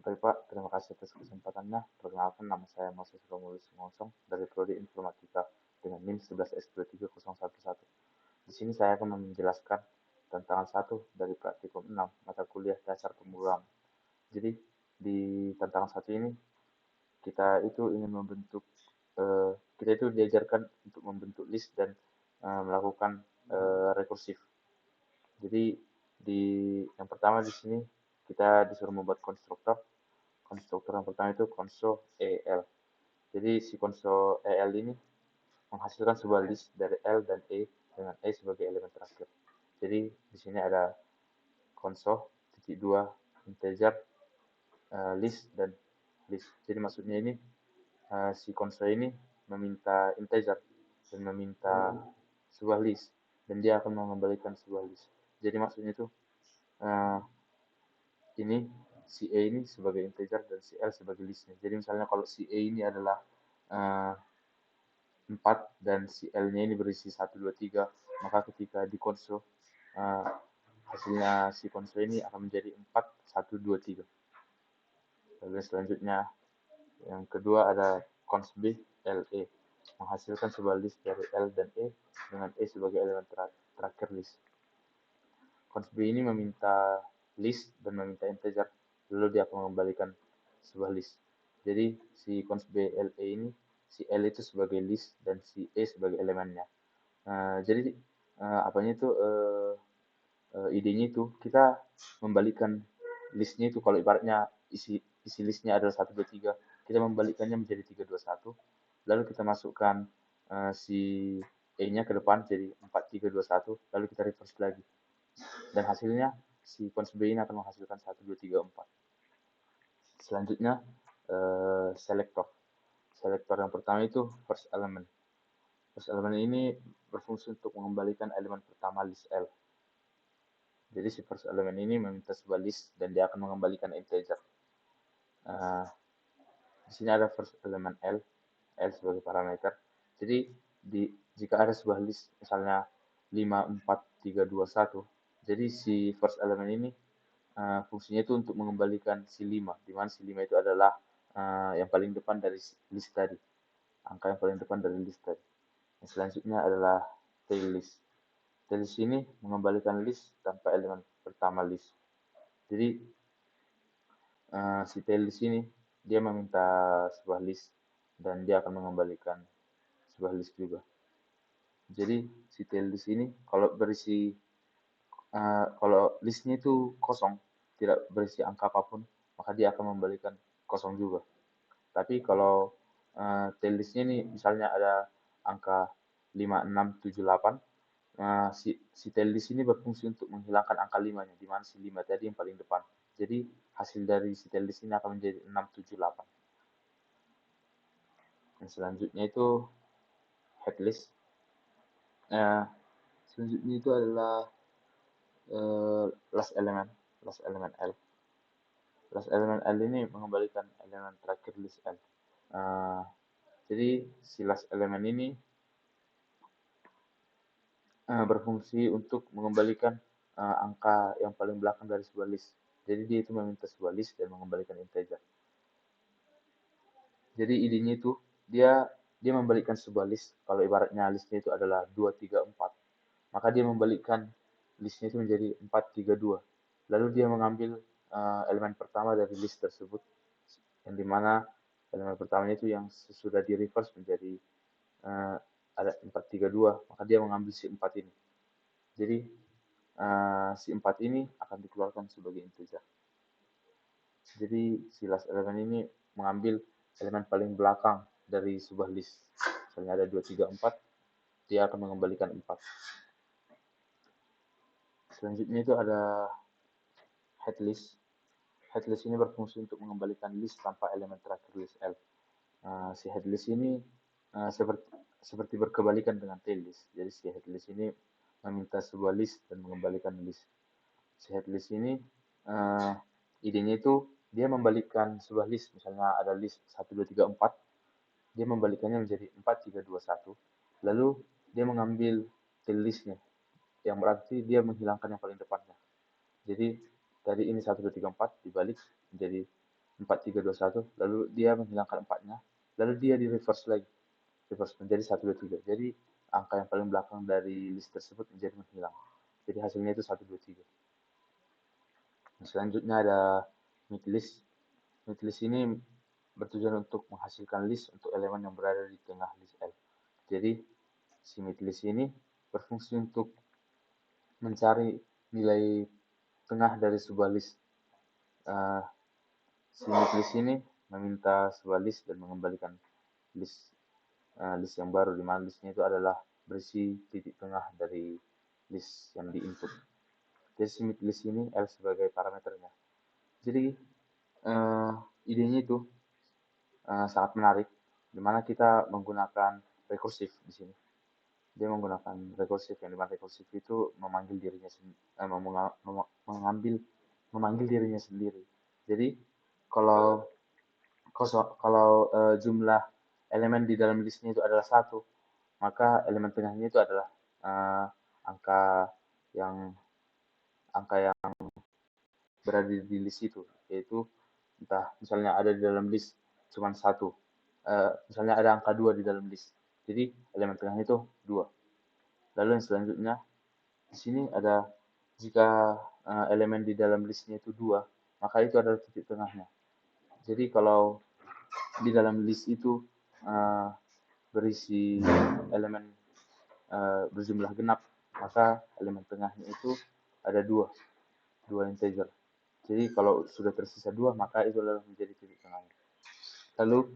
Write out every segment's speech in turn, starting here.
Baik Pak, terima kasih atas kesempatannya. Perkenalkan, nama saya mahasiswa Romulus Mongsong dari Prodi Informatika dengan NIM 11S23011. Di sini saya akan menjelaskan tantangan 1 dari praktikum 6 mata kuliah dasar pemrograman. Jadi di tantangan 1 ini kita itu ingin membentuk kita itu diajarkan untuk membentuk list dan melakukan rekursif. Jadi di yang pertama di sini kita disuruh membuat konstruktor. Konstruktor yang pertama itu console EL. Jadi si console EL ini menghasilkan sebuah list dari L dan E dengan E sebagai elemen terakhir. Jadi di sini ada console titik dua integer list dan list. Jadi maksudnya ini si console ini meminta integer dan meminta sebuah list dan dia akan mengembalikan sebuah list. Jadi maksudnya itu uh, ini si E ini sebagai integer dan si L sebagai listnya. Jadi misalnya kalau si E ini adalah uh, 4 dan si L-nya ini berisi 1, 2, 3, maka ketika di konsol hasilnya si konsol ini akan menjadi 4, 1, 2, 3. Lalu selanjutnya yang kedua ada cons B, LE, menghasilkan sebuah list dari L dan E dengan E sebagai elemen terakhir list. Cons B ini meminta list dan meminta integer, lalu dia akan mengembalikan sebuah list. Jadi si cons B LE ini, si L itu sebagai list dan si E sebagai elemennya. Jadi apanya itu idenya itu kita membalikan listnya itu kalau ibaratnya isi listnya adalah 1, 2, 3, kita membalikannya menjadi 3, 2, 1, lalu kita masukkan si E-nya ke depan jadi 4, 3, 2, 1, lalu kita reverse lagi. Dan hasilnya si cons B ini akan menghasilkan 1, 2, 3, 4. Selanjutnya selector. Selector yang pertama itu first element. First element ini berfungsi untuk mengembalikan elemen pertama list L. Jadi si first element ini meminta sebuah list dan dia akan mengembalikan integer. Di sini ada first element L, L sebagai parameter. Jadi jika ada sebuah list misalnya 5, 4, 3, 2, 1, jadi si first element ini fungsinya itu untuk mengembalikan si 5, di mana si 5 itu adalah yang paling depan dari list tadi, angka yang paling depan dari list tadi. Yang selanjutnya adalah tail list. Tail list ini mengembalikan list tanpa elemen pertama list. Jadi si tail list ini dia meminta sebuah list dan dia akan mengembalikan sebuah list juga. Jadi si tail list ini kalau berisi kalau listnya itu kosong, tidak berisi angka apapun, maka dia akan membalikan kosong juga. Tapi kalau tail listnya ini misalnya ada angka 5, 6, 7, 8, si tail list ini berfungsi untuk menghilangkan angka 5-nya, di mana si 5 tadi yang paling depan. Jadi hasil dari si tail list ini akan menjadi 6, 7, 8. Yang selanjutnya itu headlist. Selanjutnya itu adalah last element L. Last element L ini mengembalikan elemen terakhir list L. Jadi si last element ini berfungsi untuk mengembalikan angka yang paling belakang dari sebuah list. Jadi dia itu meminta sebuah list dan mengembalikan integer. Jadi idenya itu dia membalikkan sebuah list. Kalau ibaratnya listnya itu adalah 2, 3, 4, maka dia membalikkan listnya itu menjadi 4, 3, 2. Lalu dia mengambil elemen pertama dari list tersebut, yang dimana elemen pertamanya itu yang sudah di reverse menjadi ada 4, 3, 2, maka dia mengambil si 4 ini. Jadi si 4 ini akan dikeluarkan sebagai integer. Jadi si last elemen ini mengambil elemen paling belakang dari sebuah list. Misalnya ada 2, 3, 4, dia akan mengembalikan 4. Selanjutnya itu ada headlist. Headlist ini berfungsi untuk mengembalikan list tanpa elemen terakhir list L. Si headlist ini seperti berkebalikan dengan tail list. Jadi si headlist ini meminta sebuah list dan mengembalikan list. Si headlist ini idenya itu dia membalikkan sebuah list. Misalnya ada list 1, 2, 3, 4, dia membalikannya menjadi 4, 3, 2, 1. Lalu dia mengambil tail listnya, yang berarti dia menghilangkan yang paling depannya. Jadi tadi ini 1, 2, 3, 4 dibalik menjadi 4321, lalu dia menghilangkan 4-nya, lalu dia di reverse lagi, reverse menjadi 123. Jadi angka yang paling belakang dari list tersebut menjadi menghilang. Jadi hasilnya itu 123. Selanjutnya ada mid list. Mid list ini bertujuan untuk menghasilkan list untuk elemen yang berada di tengah list L. Jadi si mid list ini berfungsi untuk mencari nilai tengah dari sebuah list. Si mid list ini meminta sebuah list dan mengembalikan list list yang baru, di mana listnya itu adalah berisi titik tengah dari list yang di input. Jadi si mid list ini L sebagai parameternya. Jadi idenya itu sangat menarik, di mana kita menggunakan rekursif di sini. Dia menggunakan rekursif, yang dimana rekursif itu memanggil dirinya memanggil dirinya sendiri. Jadi kalau jumlah elemen di dalam listnya itu adalah 1, maka elemen tengahnya itu adalah angka yang berada di list itu, yaitu entah misalnya ada di dalam list cuma 1, misalnya ada angka 2 di dalam list, jadi elemen tengahnya itu 2. Lalu yang selanjutnya di sini ada, jika elemen di dalam listnya itu 2, maka itu adalah titik tengahnya. Jadi kalau di dalam list itu berisi elemen berjumlah genap, maka elemen tengahnya itu ada 2 integer. Jadi kalau sudah tersisa 2, maka itu adalah menjadi titik tengahnya. Lalu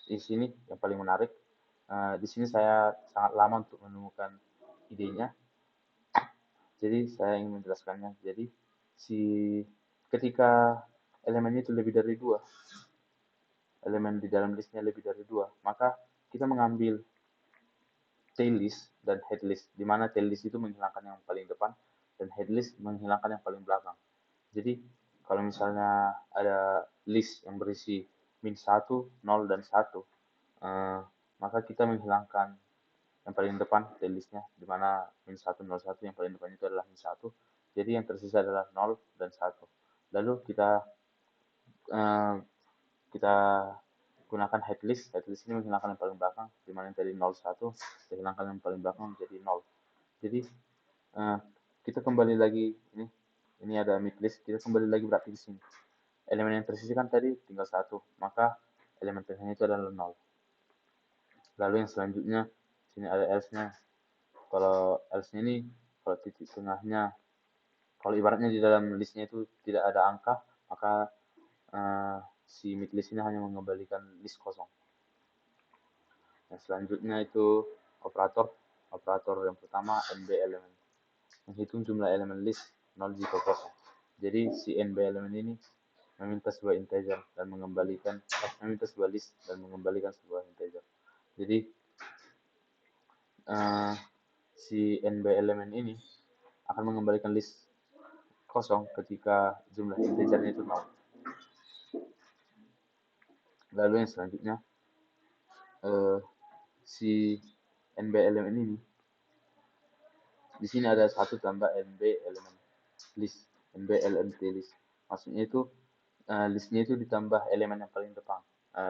di sini yang paling menarik, di sini saya sangat lama untuk menemukan idenya. Jadi saya ingin menjelaskannya. Jadi ketika elemennya itu lebih dari 2, elemen di dalam listnya lebih dari 2, maka kita mengambil tail list dan head list, di mana tail list itu menghilangkan yang paling depan dan head list menghilangkan yang paling belakang. Jadi kalau misalnya ada list yang berisi min 1, 0, dan 1, maka kita menghilangkan yang paling depan tail listnya, di mana min 1, 0, 1, yang paling depan itu adalah min 1. Jadi yang tersisa adalah 0 dan 1. Lalu kita gunakan headlist. Headlist ini menghilangkan yang paling belakang, di mana yang tadi 0, 1, dihilangkan yang paling belakang menjadi 0. Jadi kita kembali lagi, ini ada mid list, kita kembali lagi berarti di sini. Elemen yang tersisa kan tadi tinggal 1, maka elemen tengahnya itu adalah 0. Lalu yang selanjutnya, sini ada else-nya. Kalau else-nya ini, kalau titik tengahnya, kalau ibaratnya di dalam listnya itu tidak ada angka, maka si mid list ini hanya mengembalikan list kosong. Yang selanjutnya itu operator yang pertama nb elemen, menghitung jumlah elemen list 0 jika kosong. Jadi si nb elemen ini meminta sebuah integer dan meminta sebuah list dan mengembalikan sebuah integer. Jadi si nb elemen ini akan mengembalikan list kosong ketika jumlah integernya itu 0. Lalu yang selanjutnya si nb elemen ini, di sini ada 1 tambah nb elemen list, nb lmt list. Maksudnya itu listnya itu ditambah elemen yang paling depan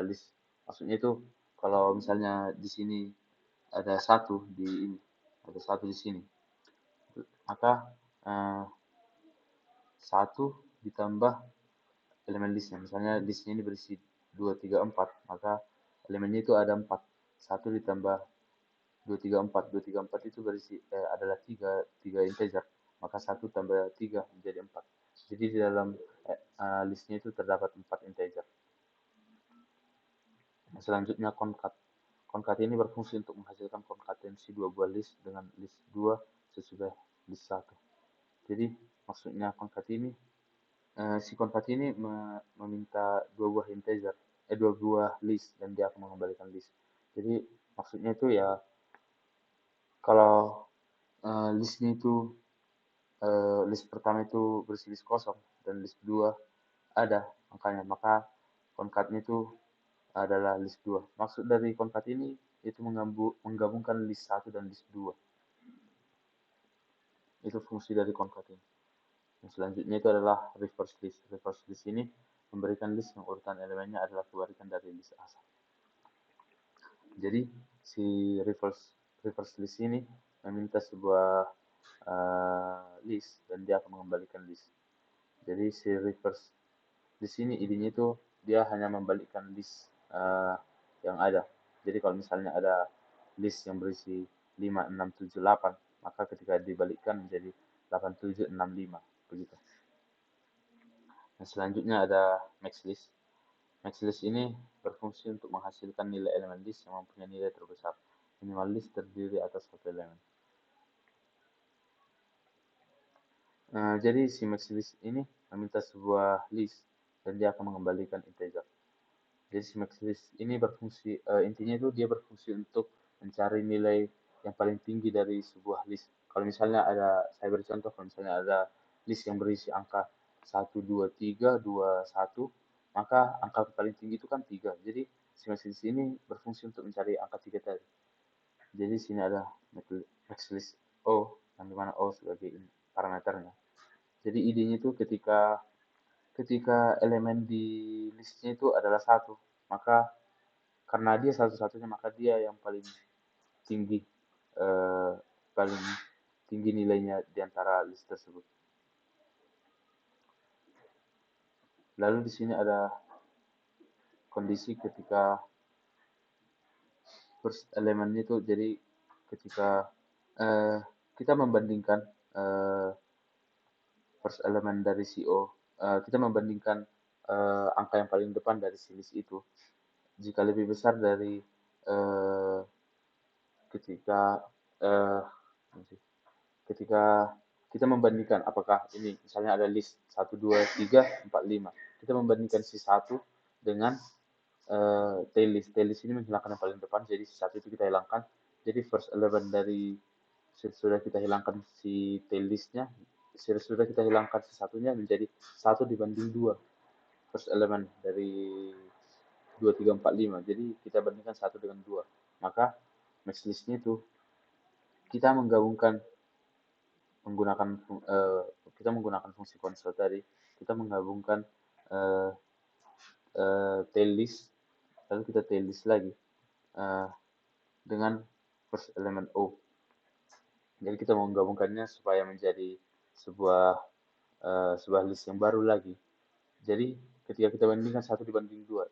list. Maksudnya itu kalau misalnya di sini ada 1 di ini, ada 1 di sini, maka 1 ditambah elemen listnya. Misalnya listnya ini berisi 2, 3, 4, maka elemennya itu ada 4. 1 ditambah 2, 3, 4. 2, 3, 4 itu berisi adalah 3 integer. Maka 1 tambah 3 menjadi 4. Jadi di dalam listnya itu terdapat 4 integer. Selanjutnya concat. Concat ini berfungsi untuk menghasilkan konkatensi 2 buah list dengan list 2 sesudah list 1. Jadi maksudnya concat ini, si concat ini meminta 2 buah integer, 2 buah list, dan dia akan mengembalikan list. Jadi maksudnya itu ya, kalau listnya itu list pertama itu berisi list kosong dan list 2 ada angkanya, maka konkatnya itu adalah list 2. Maksud dari konkat ini itu menggabungkan list 1 dan list 2. Itu fungsi dari konkat ini. Yang selanjutnya itu adalah reverse list. Reverse list ini memberikan list yang urutan elemennya adalah kebalikan dari list asal. Jadi si reverse list ini meminta sebuah list dan dia akan mengembalikan list. Jadi si reverse list ini idenya itu dia hanya membalikkan list yang ada. Jadi kalau misalnya ada list yang berisi 5, 6, 7, 8, maka ketika dibalikkan menjadi 8, 7, 6, 5, begitu. Nah, selanjutnya ada max list. Max list ini berfungsi untuk menghasilkan nilai elemen list yang mempunyai nilai terbesar. Minimal list terdiri atas satu elemen. Jadi si max list ini meminta sebuah list dan dia akan mengembalikan integer. Jadi si max list ini berfungsi, intinya itu dia berfungsi untuk mencari nilai yang paling tinggi dari sebuah list. Kalau misalnya ada, saya beri contoh, kalau misalnya ada list yang berisi angka 1, 2, 3, 2, 1, maka angka paling tinggi itu kan 3. Jadi si max list ini berfungsi untuk mencari angka 3 tadi. Jadi sini ada max list O, yang dimana O sebagai parameternya. Jadi idenya itu ketika elemen di listnya itu adalah satu, maka karena dia satu-satunya maka dia yang paling tinggi eh, paling tinggi nilainya di antara list tersebut. Lalu di sini ada kondisi ketika first elemen itu, jadi ketika kita membandingkan first element dari CO, kita membandingkan angka yang paling depan dari si list itu jika lebih besar dari ketika eh, ketika kita membandingkan apakah ini misalnya ada list 1, 2, 3, 4, 5. Kita membandingkan si 1 dengan tail list. Tail list ini menghilangkan yang paling depan, jadi si 1 itu kita hilangkan. Jadi first element dari sudah kita hilangkan si tail listnya, sudah kita hilangkan si satunya menjadi 1 dibanding 2. First element dari 2, 3, 4, 5. Jadi kita bandingkan 1 dengan 2. Maka max listnya itu kita menggabungkan menggunakan kita menggunakan fungsi konsol tadi, kita menggabungkan uh, tail list, lalu kita tail list lagi dengan first element O. Jadi kita menggabungkannya supaya menjadi sebuah list yang baru lagi. Jadi ketika kita bandingkan 1 dibanding 2,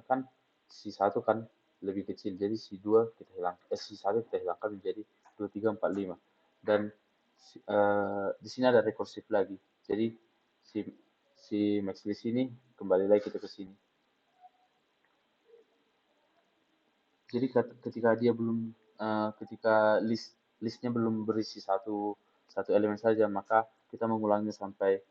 kan si 1 kan lebih kecil, jadi si 2 kita hilangkan, si 1 kita hilangkan menjadi 2, 3, 4, 5. Dan di sini ada rekursif lagi. Jadi si max list ini kembali lagi kita ke sini. Jadi ketika dia belum ketika listnya belum berisi satu elemen saja, maka kita mengulanginya sampai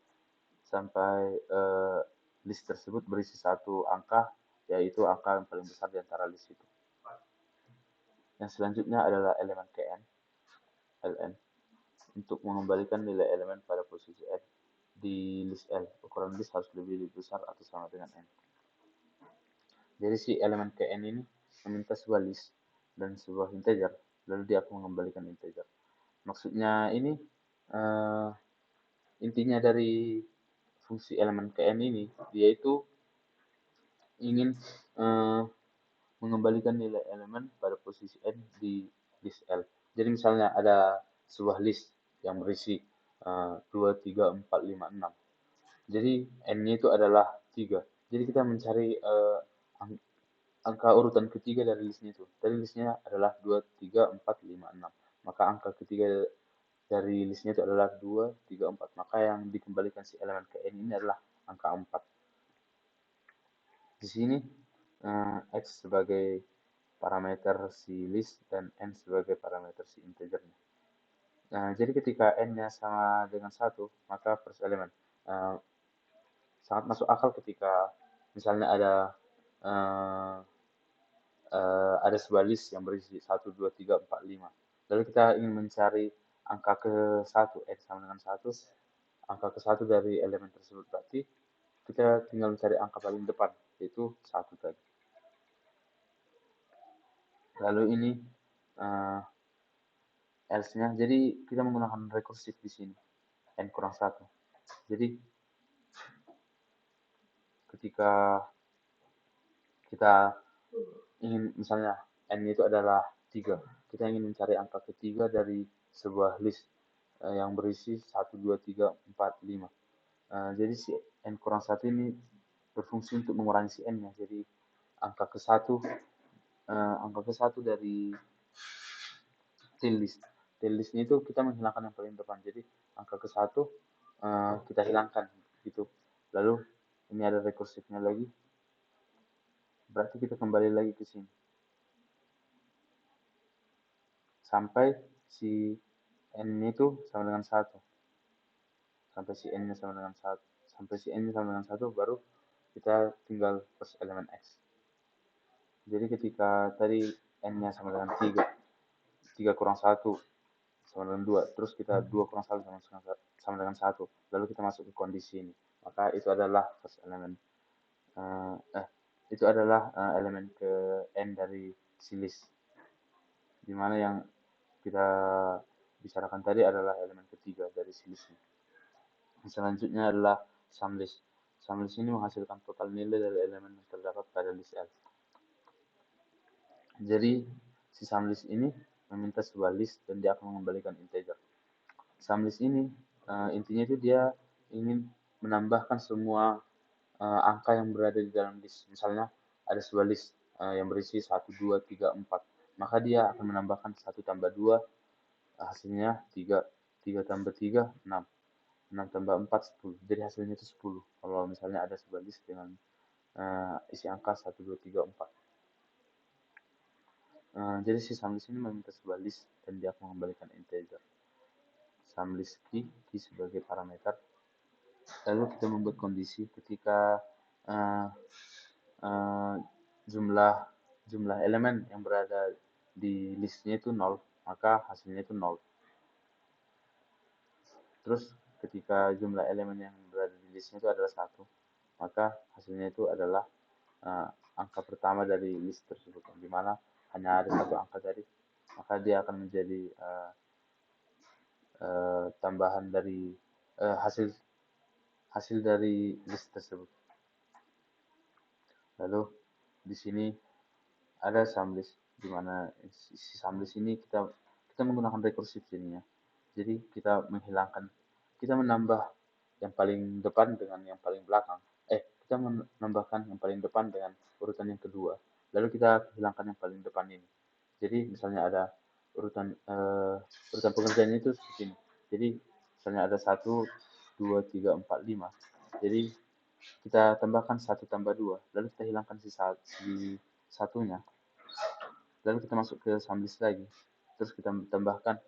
list tersebut berisi satu angka, yaitu angka yang paling besar di antara list itu. Yang selanjutnya adalah elemen Kn, Ln, untuk mengembalikan nilai elemen pada posisi n di list L. Ukuran list harus lebih besar atau sama dengan n. Jadi si elemen Kn ini meminta sebuah list dan sebuah integer, lalu dia akan mengembalikan integer. Maksudnya ini intinya dari fungsi elemen Kn ini, dia itu ingin mengembalikan nilai elemen pada posisi n di list L. Jadi misalnya ada sebuah list yang berisi 2, 3, 4, 5, 6. Jadi n-nya itu adalah 3. Jadi kita mencari angka urutan ketiga dari listnya itu. Dari listnya adalah 2, 3, 4, 5, 6. Maka angka ketiga dari listnya itu adalah 2, 3, 4. Maka yang dikembalikan si elemen ke n ini adalah angka 4. Di sini x sebagai parameter si list dan n sebagai parameter si integernya. Nah, jadi ketika n-nya sama dengan 1, maka first element. Sangat masuk akal ketika misalnya ada sebuah list yang berisi 1, 2, 3, 4, 5. Lalu kita ingin mencari angka ke-1, n sama dengan 1, angka ke-1 dari elemen tersebut. Berarti kita tinggal mencari angka paling depan, yaitu 1 tadi. Lalu ini else-nya, jadi kita menggunakan rekursif di sini, n kurang 1. Jadi ketika kita ingin, misalnya n itu adalah 3, kita ingin mencari angka ketiga dari sebuah list yang berisi 1, 2, 3, 4, 5. Jadi si n kurang 1 ini berfungsi untuk mengurangi si n-nya. Jadi angka ke satu dari tail list. Tail listnya itu kita menghilangkan yang paling depan. Jadi angka ke satu kita hilangkan gitu. Lalu ini ada rekursifnya lagi. Berarti kita kembali lagi ke sini. Sampai si n itu sama dengan 1. Sampai si n-nya sama dengan 1. Sampai si n-nya sama dengan 1 baru kita tinggal first elemen x. Jadi ketika tadi n-nya sama dengan 3, 3 kurang 1 sama dengan 2, terus kita 2 kurang 1 sama dengan 1, lalu kita masuk ke kondisi ini. Maka itu adalah first elemen. Itu adalah elemen ke n dari si list. Dimana yang kita bicarakan tadi adalah elemen ketiga dari si list. Selanjutnya adalah sum list. Sum list ini menghasilkan total nilai dari elemen yang terdapat pada list L. Jadi si sum list ini meminta sebuah list dan dia akan mengembalikan integer. Sum list ini intinya itu dia ingin menambahkan semua angka yang berada di dalam list. Misalnya ada sebuah list yang berisi 1, 2, 3, 4. Maka dia akan menambahkan 1 tambah 2, hasilnya 3. 3 tambah 3, 6. 6 tambah 4, 10. Jadi hasilnya itu 10. Kalau misalnya ada sebuah list dengan isi angka 1, 2, 3, 4. Jadi si sum list ini meminta sebuah list dan dia akan mengembalikan integer. Sum list key sebagai parameter. Lalu kita membuat kondisi ketika jumlah elemen yang berada di listnya itu 0, maka hasilnya itu 0. Terus ketika jumlah elemen yang berada di listnya itu adalah 1, maka hasilnya itu adalah angka pertama dari list tersebut, di mana hanya ada satu angka tadi, maka dia akan menjadi tambahan dari hasil dari list tersebut. Lalu di sini ada sum list, di mana si sum list ini kita menggunakan rekursif jadinya. Jadi kita menambah yang paling depan dengan yang paling belakang. Kita menambahkan yang paling depan dengan urutan yang kedua. Lalu kita hilangkan yang paling depan ini. Jadi misalnya ada urutan pengerjaannya itu seperti ini. Jadi misalnya ada 1, 2, 3, 4, 5. Jadi kita tambahkan 1 tambah 2, lalu kita hilangkan si satunya. Lalu kita masuk ke sum list lagi. Terus kita tambahkan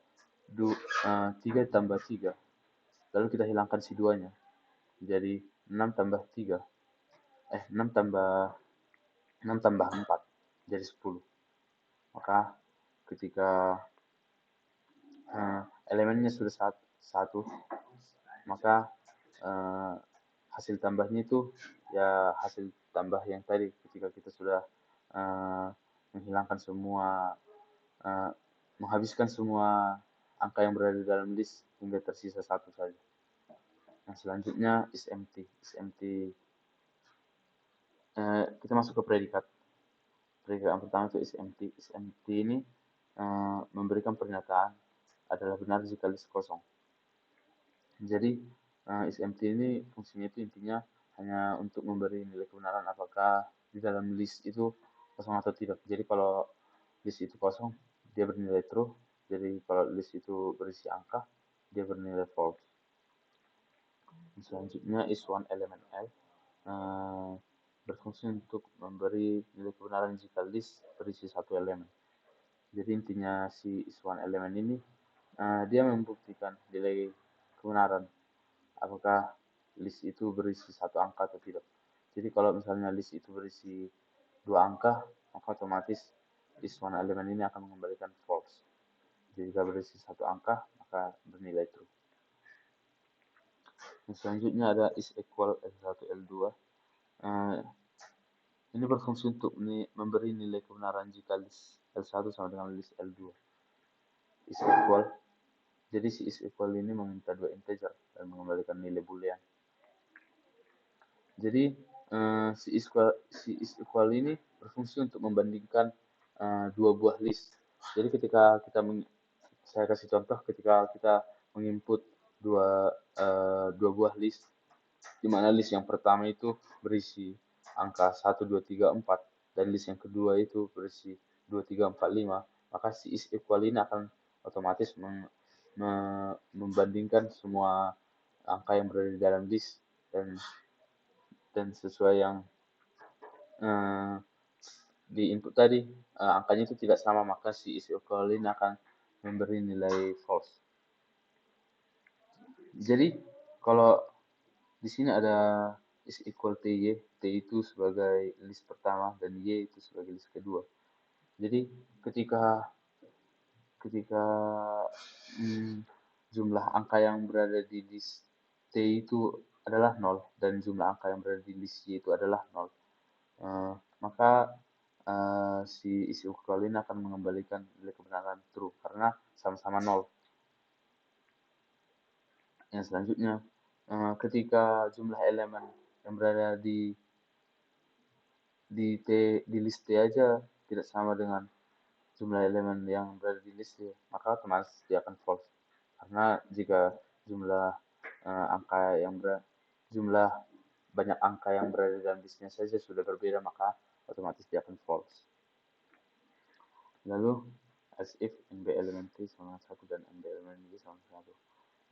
3 tambah 3. Lalu kita hilangkan si 2-nya. Jadi 6 tambah 3. 6 tambah 4. Jadi 10. Maka ketika elemennya sudah 1, maka hasil tambahnya itu ya hasil tambah yang tadi ketika kita sudah menghilangkan semua, menghabiskan semua angka yang berada di dalam list hingga tersisa 1 saja. Nah, selanjutnya is empty. Kita masuk ke predikat. Predikat yang pertama itu is empty. Is empty ini memberikan pernyataan adalah benar jika list kosong. Jadi is empty ini fungsinya itu intinya hanya untuk memberi nilai kebenaran apakah di dalam list itu kosong atau tidak. Jadi kalau list itu kosong, dia bernilai true. Jadi kalau list itu berisi angka, dia bernilai false. Selanjutnya is one element L berfungsi untuk memberi nilai kebenaran jika list berisi satu elemen. Jadi intinya si is one element ini dia membuktikan nilai kebenaran apakah list itu berisi satu angka atau tidak. Jadi kalau misalnya list itu berisi 2 angka, maka otomatis list one element ini akan mengembalikan false. Jika berisi 1 angka, maka bernilai true. Yang selanjutnya ada is equal L1 L2. Ini berfungsi untuk memberi nilai kebenaran jika list L1 sama dengan list L2. Is equal. Jadi si is equal ini meminta 2 integer dan mengembalikan nilai boolean. Jadi si is equal ini berfungsi untuk membandingkan dua buah list. Jadi ketika saya kasih contoh ketika kita menginput dua buah list, di mana list yang pertama itu berisi angka 1, 2, 3, 4, dan list yang kedua itu berisi 2, 3, 4, 5, maka si is equal ini akan otomatis membandingkan semua angka yang berada di dalam list, dan sesuai yang uh, di input tadi, angkanya itu tidak sama, maka si is equal ini akan memberi nilai false. Jadi kalau di sini ada is equal ty, t itu sebagai list pertama dan y itu sebagai list kedua. Jadi ketika ketika jumlah angka yang berada di list t itu adalah 0 dan jumlah angka yang berada di list y itu adalah 0, maka si is equal ini akan mengembalikan nilai kebenaran true karena sama-sama 0. Yang selanjutnya, ketika jumlah elemen yang berada di list T aja tidak sama dengan jumlah elemen yang berada di list Y, maka otomatis dia akan false. Karena jika jumlah jumlah banyak angka yang berada dalam listnya saja sudah berbeda, maka otomatis dia akan false. Lalu as if NB elemen T sama 1 dan NB elemen Y sama 1.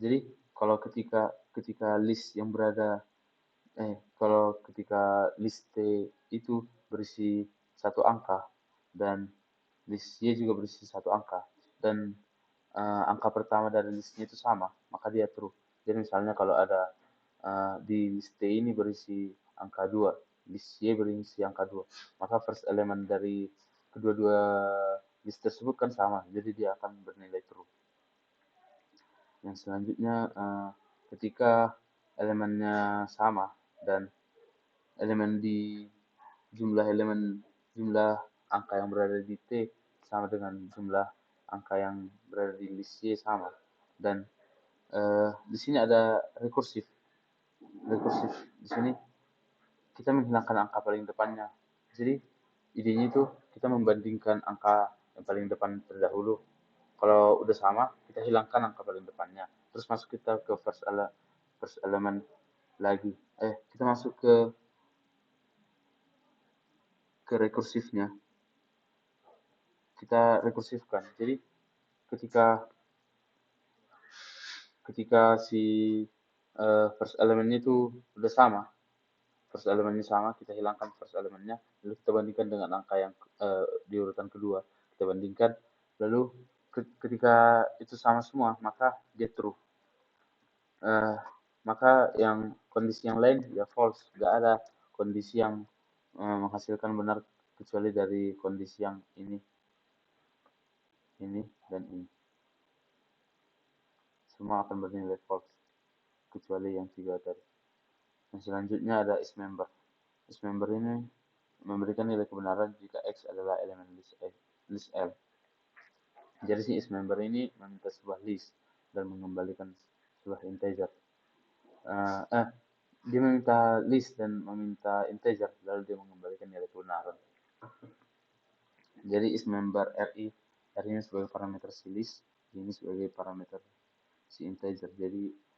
Jadi kalau ketika list yang berada kalau ketika list T itu berisi satu angka dan list Y juga berisi satu angka dan angka pertama dari listnya itu sama, maka dia true. Jadi misalnya kalau ada di list T ini berisi angka 2, list Y berisi angka 2, maka first element dari kedua-dua list tersebut kan sama, jadi dia akan bernilai true. Yang selanjutnya, ketika elemennya sama dan jumlah angka yang berada di T sama dengan jumlah angka yang berada di list Y sama, dan di sini ada rekursif. Di sini kita menghilangkan angka paling depannya. Jadi idenya itu kita membandingkan angka yang paling depan terdahulu. Kalau udah sama, kita hilangkan angka paling depannya. Terus masuk kita ke first element lagi. Kita masuk ke rekursifnya. Kita rekursifkan. Jadi ketika si first elementnya itu udah sama, kita hilangkan first elementnya, lalu kita bandingkan dengan angka yang di urutan kedua, kita bandingkan, lalu ketika itu sama semua, maka dia true. Maka yang kondisi yang lain ya false, nggak ada kondisi yang menghasilkan benar kecuali dari kondisi yang ini dan ini. Semua akan bernilai false kecuali yang tiga tadi. Yang selanjutnya ada is member. Is member ini memberikan nilai kebenaran jika X adalah elemen list L. Jadi si is member ini meminta sebuah list dan mengembalikan sebuah integer. Dia meminta list dan meminta integer, lalu dia mengembalikan nilai kebenaran. Jadi is member RI ini sebagai parameter si list, ini sebagai parameter si integer. Jadi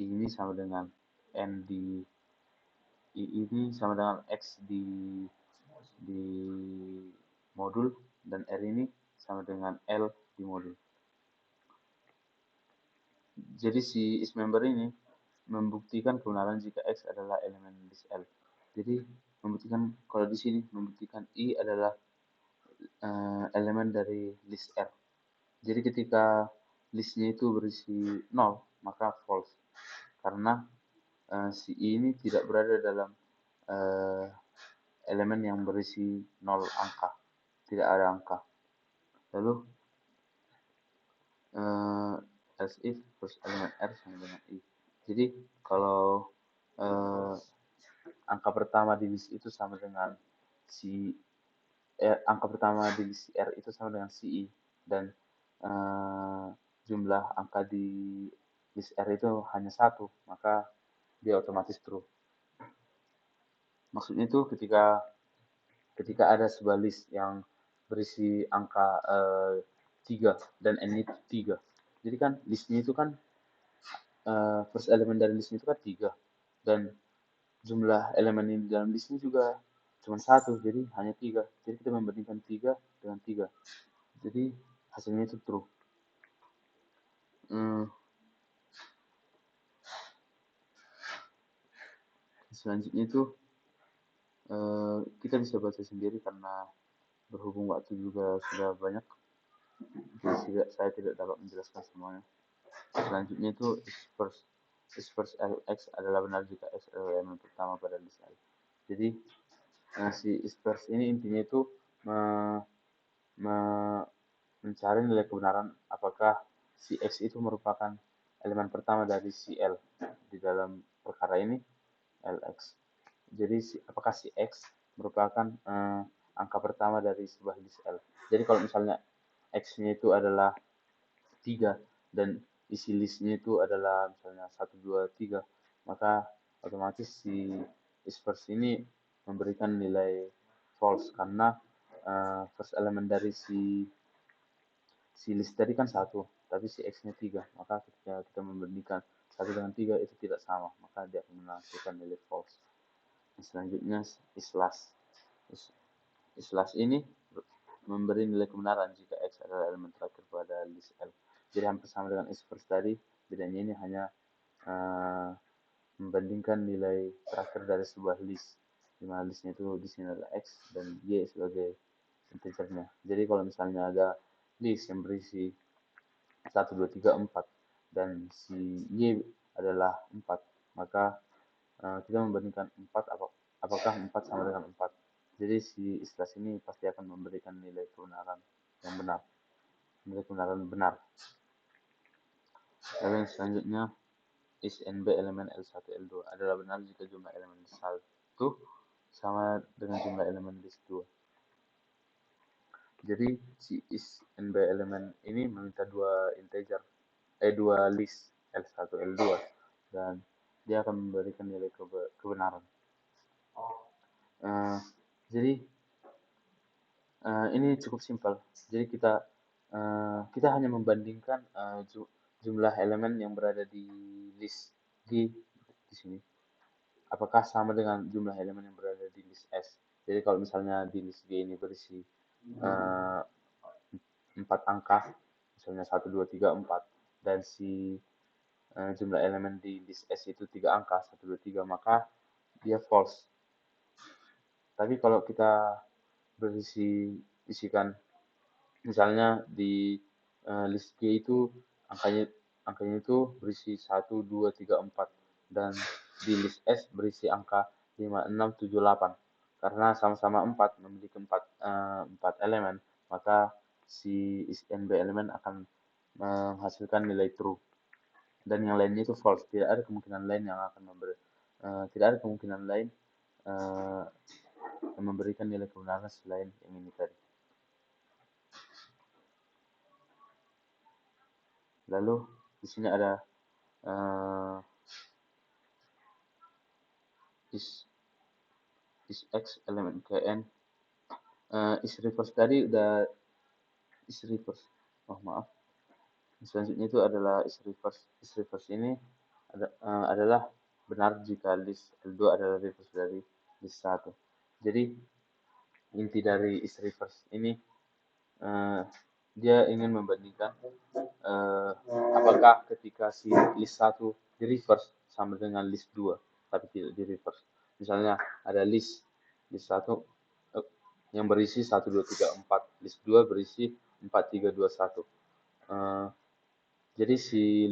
I ini sama dengan N di I ini sama dengan X di modul, dan R ini sama dengan L di modul. Jadi si is member ini membuktikan kebenaran jika X adalah elemen list L. Jadi membuktikan, kalau di sini membuktikan I adalah elemen dari list R. Jadi ketika listnya itu berisi 0, maka false. Karena si I ini tidak berada dalam elemen yang berisi 0 angka. Tidak ada angka. Lalu as if first element R sama dengan I. Jadi kalau angka pertama di list itu sama dengan angka pertama di list R itu sama dengan si I, dan jumlah angka di list R itu hanya 1, maka dia otomatis true. Maksudnya itu ketika ada sebuah list yang berisi angka 3 dan n itu 3. Jadi kan listnya itu kan first elemen dari listnya itu kan 3 dan jumlah elemen di dalam listnya juga cuma satu, jadi hanya 3. Jadi kita membandingkan 3 dengan 3. Jadi hasilnya itu true. Hmm, selanjutnya itu kita bisa baca sendiri karena berhubung waktu juga sudah banyak, jadi saya tidak dapat menjelaskan semuanya. Selanjutnya itu is first Lx adalah benar jika X adalah elemen pertama pada list L. Jadi si is first ini intinya itu me, me, mencari nilai kebenaran apakah si X itu merupakan elemen pertama dari si L di dalam perkara ini Lx. Jadi apakah si X merupakan angka pertama dari sebuah list L. Jadi kalau misalnya X-nya itu adalah 3 dan isi listnya itu adalah misalnya 1, 2, 3, maka otomatis si isverse ini memberikan nilai false karena first element dari si list tadi kan 1, tapi si X-nya 3, maka ketika kita membandingkan 1 dengan 3 itu tidak sama, maka dia akan menghasilkan nilai false. Selanjutnya islas ini memberi nilai kebenaran jika X adalah elemen terakhir pada list L. Jadi hampir sama dengan isverse tadi, bedanya ini hanya membandingkan nilai terakhir dari sebuah list, di mana listnya itu di sini adalah X dan Y sebagai integernya. Jadi kalau misalnya ada list yang berisi 1, 2, 3, 4 dan si Y adalah 4, maka kita membandingkan 4 apakah 4 sama dengan 4. Jadi si istilah ini pasti akan memberikan nilai kebenaran yang benar, nilai kebenaran benar. Lalu yang selanjutnya is NB elemen L1 L2 adalah benar jika jumlah elemen list 1 sama dengan jumlah elemen list 2. Jadi si is NB elemen ini meminta dua list L1 L2 dan dia akan memberikan nilai kebenaran. Jadi ini cukup simpel. Jadi kita hanya membandingkan jumlah elemen yang berada di list G di sini. Apakah sama dengan jumlah elemen yang berada di list S? Jadi kalau misalnya di list G ini berisi 4 angka, misalnya 1, 2, 3, 4, dan si jumlah elemen di list S itu 3 angka, 1, 2, 3, maka dia false. Tapi kalau kita isikan misalnya di list G itu angkanya itu berisi 1, 2, 3, 4 dan di list S berisi angka 5, 6, 7, 8. Karena sama-sama 4 memiliki 4 elemen, maka si NB elemen akan menghasilkan nilai true. Dan yang lainnya itu false. Tidak ada kemungkinan lain yang akan tidak ada kemungkinan lain yang memberikan nilai kebenaran selain yang ini tadi. Lalu di sini ada is X elemen Kn is reverse tadi udah is reverse. Oh maaf. Selanjutnya itu adalah is reverse. Is reverse ini adalah benar jika list L2 adalah reverse dari list 1. Jadi inti dari is reverse ini dia ingin membandingkan apakah ketika si list 1 di reverse sama dengan list 2 tapi tidak di reverse. Misalnya ada list 1 yang berisi 1, 2, 3, 4. List 2 berisi 4, 3, 2, 1. Jadi si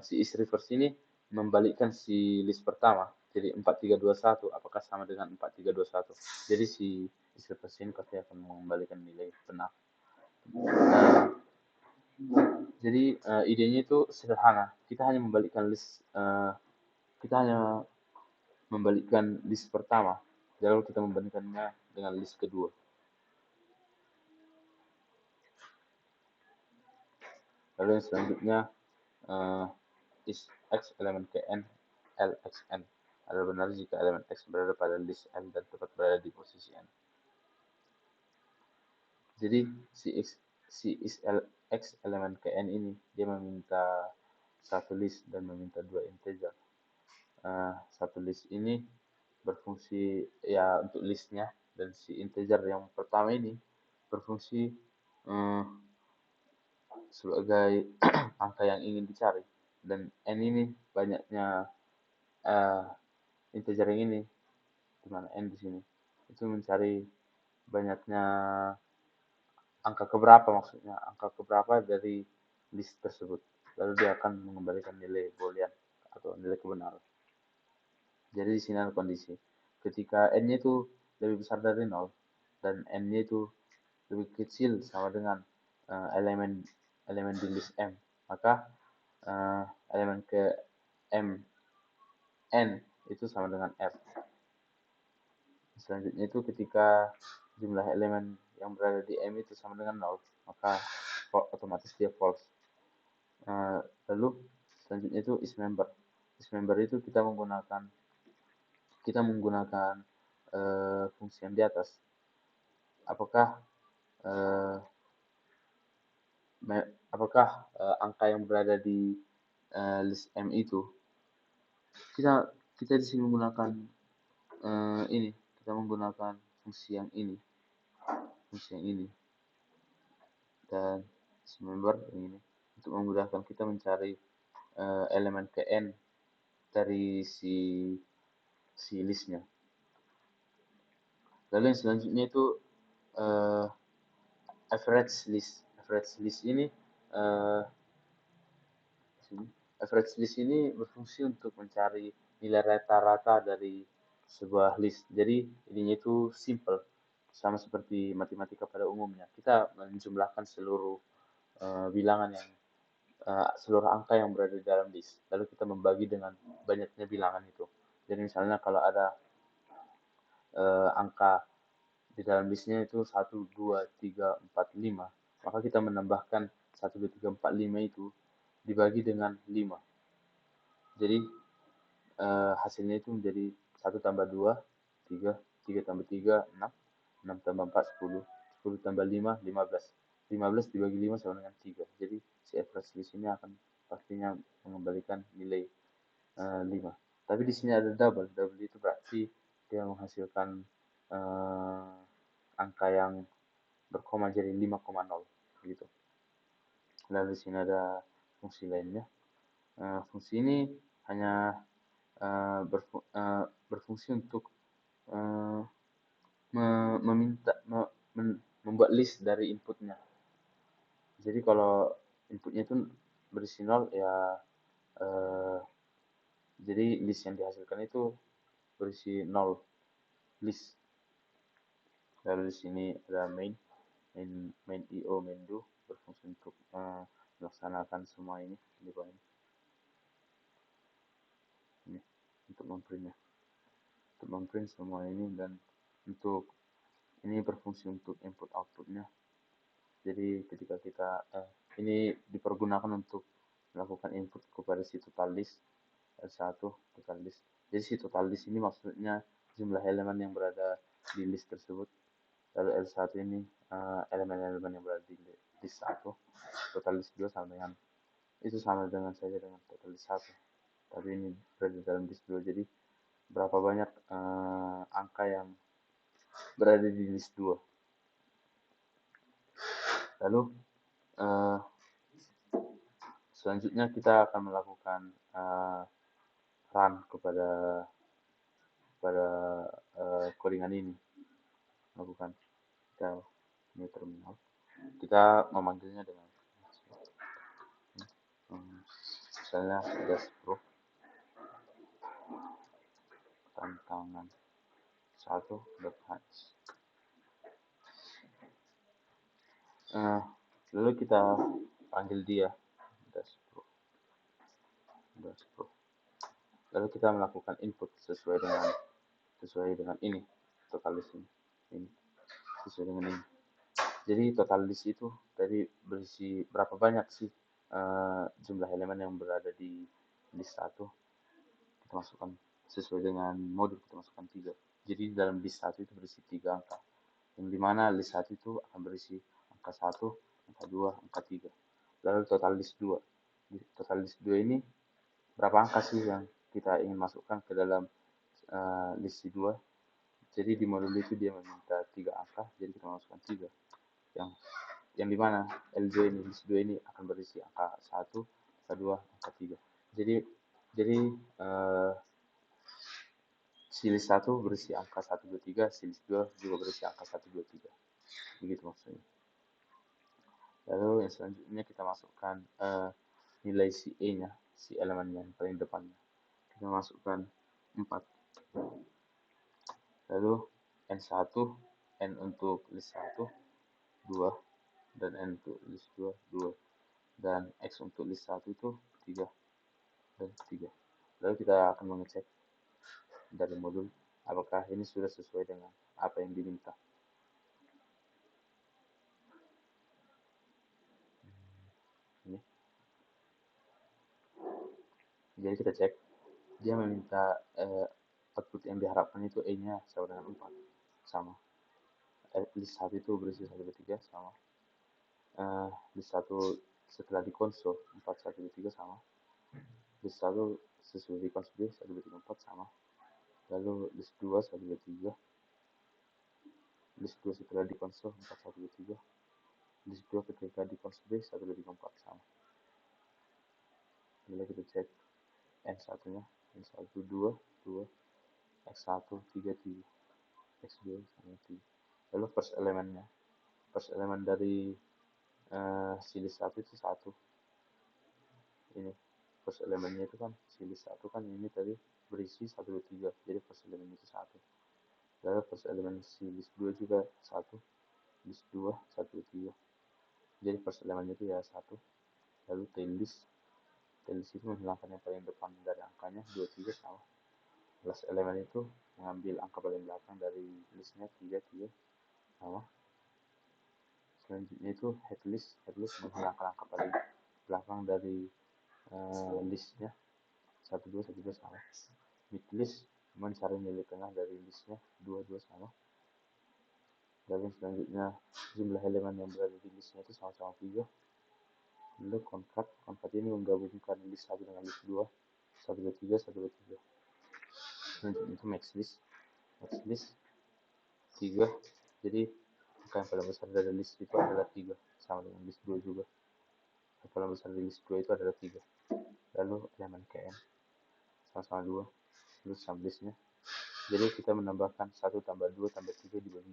is reverse ini membalikkan si list pertama. Jadi 4, 3, 2, 1 apakah sama dengan 4, 3, 2, 1. Jadi si is reverse ini pasti akan mengembalikan nilai benar. Jadi idenya itu sederhana. Kita hanya membalikkan list pertama, lalu kita membandingkannya dengan list kedua. Lalu yang selanjutnya is X elemen Kn Lxn. adalah benar jika elemen X berada pada list N dan tepat berada di posisi N. Jadi X elemen ke N ini dia meminta satu list dan meminta 2 integer. Satu list ini berfungsi ya untuk listnya, dan si integer yang pertama ini berfungsi sebagai angka yang ingin dicari, dan N ini banyaknya integer yang ini, di mana N di sini itu mencari banyaknya angka keberapa, maksudnya angka keberapa dari list tersebut, lalu dia akan mengembalikan nilai boolean atau nilai kebenaran. Jadi di sini ada kondisi ketika n-nya itu lebih besar dari 0 dan n-nya itu lebih kecil sama dengan elemen di list M, maka elemen ke M n itu sama dengan R. Selanjutnya itu ketika jumlah elemen yang berada di M itu sama dengan 0, maka otomatis dia false. Lalu selanjutnya itu isMember. IsMember itu kita menggunakan fungsi yang di atas. Apakah angka yang berada di list M itu, kita di sini menggunakan kita menggunakan fungsi yang ini dan isMember ini untuk memudahkan kita mencari elemen ke N dari si listnya. Lalu yang selanjutnya itu average list. Average list ini berfungsi untuk mencari nilai rata-rata dari sebuah list. Jadi ininya itu simple, sama seperti matematika pada umumnya. Kita menjumlahkan seluruh bilangan yang seluruh angka yang berada di dalam list, lalu kita membagi dengan banyaknya bilangan itu. Jadi misalnya kalau ada angka di dalam listnya itu 1, 2, 3, 4, 5, maka kita menambahkan 1, 2, 3, 4, 5 itu dibagi dengan 5. Jadi hasilnya itu menjadi 1 tambah 2, 3, 3 tambah 3, 6, 6 tambah 4, 10, 10 tambah 5, 15. 15 dibagi 5 sama dengan 3. Jadi si average list ini akan pastinya mengembalikan nilai 5. Tapi di sini ada double. Double itu berarti dia menghasilkan angka yang berkoma jadi 5,0 gitu. Lalu di sini ada fungsi lainnya. Fungsi ini hanya berfungsi untuk membuat list dari inputnya. Jadi kalau inputnya itu berisi 0 ya jadi list yang dihasilkan itu berisi 0 list. Lalu di sini ada main io, main do berfungsi untuk melaksanakan semua ini di bawah ini untuk memprint semua ini, dan untuk ini berfungsi untuk input outputnya. Jadi ketika kita ini dipergunakan untuk melakukan input kepada si total list L1 total list. Jadi si total list ini maksudnya jumlah elemen yang berada di list tersebut. Lalu L1 ini elemen-elemen yang berada di list 1. Total list 2 sama dengan saja dengan total list 1. Tapi ini berada dalam list 2. Jadi berapa banyak angka yang berada di list 2. Lalu selanjutnya kita akan melakukan run kepada codingan ini. Lakukan kita ini terminal. Kita memanggilnya dengan misalnya dashboard tantangan 1.h. Lalu kita panggil dia dashboard. Lalu kita melakukan input sesuai dengan ini total list ini sesuai dengan ini. Jadi total list itu tadi berisi berapa banyak sih jumlah elemen yang berada di list 1. Kita masukkan sesuai dengan modul kita masukkan 3. Jadi dalam list 1 itu berisi 3 angka, yang dimana list 1 itu akan berisi angka 1, angka 2, angka 3. Lalu total list 2. Total list 2 ini berapa angka sih yang kita ingin masukkan ke dalam list 2. Jadi di modul itu dia meminta 3 angka, jadi kita masukkan 3. Yang dimana L2 ini, list 2 ini akan berisi angka 1, angka 2, angka 3. Jadi si list 1 berisi angka 1, 2, 3, si list 2 juga berisi angka 1, 2, 3. Begitu maksudnya. Lalu yang selanjutnya kita masukkan nilai si E-nya, si elemen yang paling depannya. Kita masukkan 4. Lalu N1, N untuk list 1, 2, dan N untuk list 2, 2. Dan X untuk list 1 itu 3 dan 3. Lalu kita akan mengecek dari modul apakah ini sudah sesuai dengan apa yang diminta. Ini. Jadi kita cek, dia meminta output yang diharapkan itu E-nya sama dengan 4, sama. List 1 itu berisi 1, 2, 3, sama. List 1 setelah dikonsol 4, 1, 2, 3, sama. List 1 sesuai dikonsol 1, 2, 3, 4, sama. Lalu list 2, 1, 2, 3. List 2 setelah dikonsol 4, 1, 2, 3. List 2 ketika dikonsol 1, 2, 3, 4, sama. Lalu kita cek N1 nya, N1 2, 2, X1 3, 3, X2 sama 3. Lalu first elemen dari si list 1 itu 1. Ini first elemennya itu kan si list 1 kan ini tadi berisi 1, 2, 3. Jadi first elemen itu 1. Lalu first elemen si list 2 juga 1. List 2 1, 2, 3. Jadi first elemennya itu ya 1. Lalu tail list itu menghilangkan yang paling depan dari angkanya 2, 3, sama. Last elemen itu mengambil angka paling belakang dari listnya 3, 3, sama. Selanjutnya itu headlist menghilangkan angka paling belakang dari listnya 1, 2, 1, 2, sama. Midlist mencari nilai tengah dari listnya 2, 2, sama. Dan selanjutnya jumlah elemen yang berada di listnya itu sama-sama 3. Lalu concat ini menggabungkan list 1 dengan list 2, 1, 2, 3, 1, 2, 3. Selanjutnya itu max list 3. Jadi angka yang paling besar dari list itu adalah 3, sama dengan list 2 juga. Yang paling besar dari list 2 itu adalah 3. Lalu elemen KM sama-sama 2. Lalu sublistnya. Jadi kita menambahkan 1 tambah 2 tambah 3 dibagi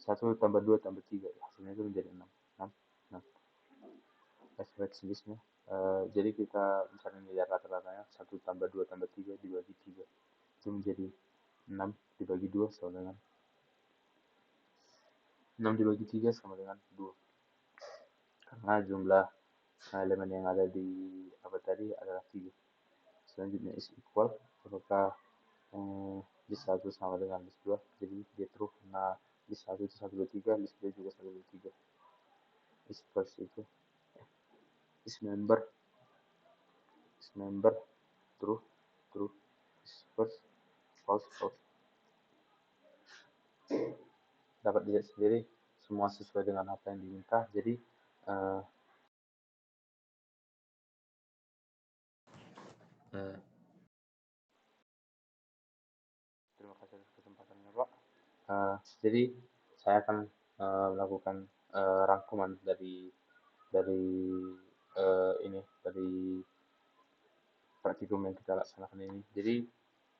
1 tambah 2 tambah 3, hasilnya itu menjadi 6. 6, 6. Average listnya. Jadi kita mencari nilai rata-ratanya 1 tambah 2 tambah 3 dibagi 3. Itu menjadi 6 dibagi 2 sama dengan 6 dibagi 3 sama dengan 2. Karena jumlah elemen yang ada di apa tadi adalah 3. Selanjutnya is equal, apakah list 1 sama dengan list 2, jadi dia true karena list 1 itu 1, 2, 3, list 2 juga 1, 2, 3. Is first itu is member true, is first false. Dapat dilihat sendiri semua sesuai dengan apa yang diminta. Jadi terima kasih atas kesempatannya, Pak. Jadi saya akan melakukan rangkuman dari dari praktikum yang kita laksanakan ini. Jadi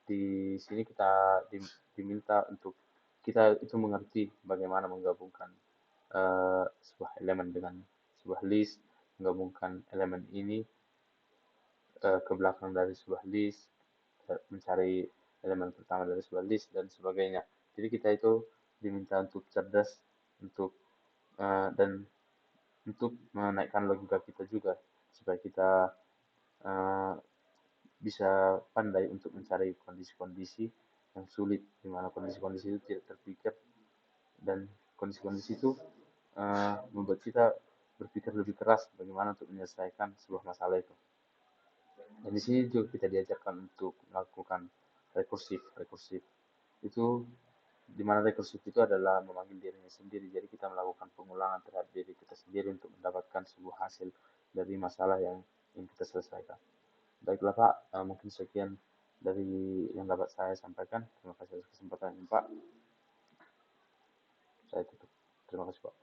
di sini kita diminta untuk kita itu mengerti bagaimana menggabungkan sebuah elemen dengan sebuah list, menggabungkan elemen ini ke belakang dari sebuah list, mencari elemen pertama dari sebuah list dan sebagainya. Jadi kita itu diminta untuk cerdas untuk dan untuk menaikkan logika kita juga supaya kita bisa pandai untuk mencari kondisi-kondisi yang sulit, di mana kondisi-kondisi itu tidak terpikir, dan kondisi-kondisi itu membuat kita berpikir lebih keras bagaimana untuk menyelesaikan sebuah masalah itu. Dan di sini juga kita diajarkan untuk melakukan rekursif. Rekursif itu di mana rekursif itu adalah memanggil dirinya sendiri. Jadi kita melakukan pengulangan terhadap diri kita sendiri untuk mendapatkan sebuah hasil dari masalah yang ingin kita selesaikan. Baiklah Pak, mungkin sekian dari yang dapat saya sampaikan. Terima kasih atas kesempatan ini Pak. Saya tutup. Terima kasih Pak.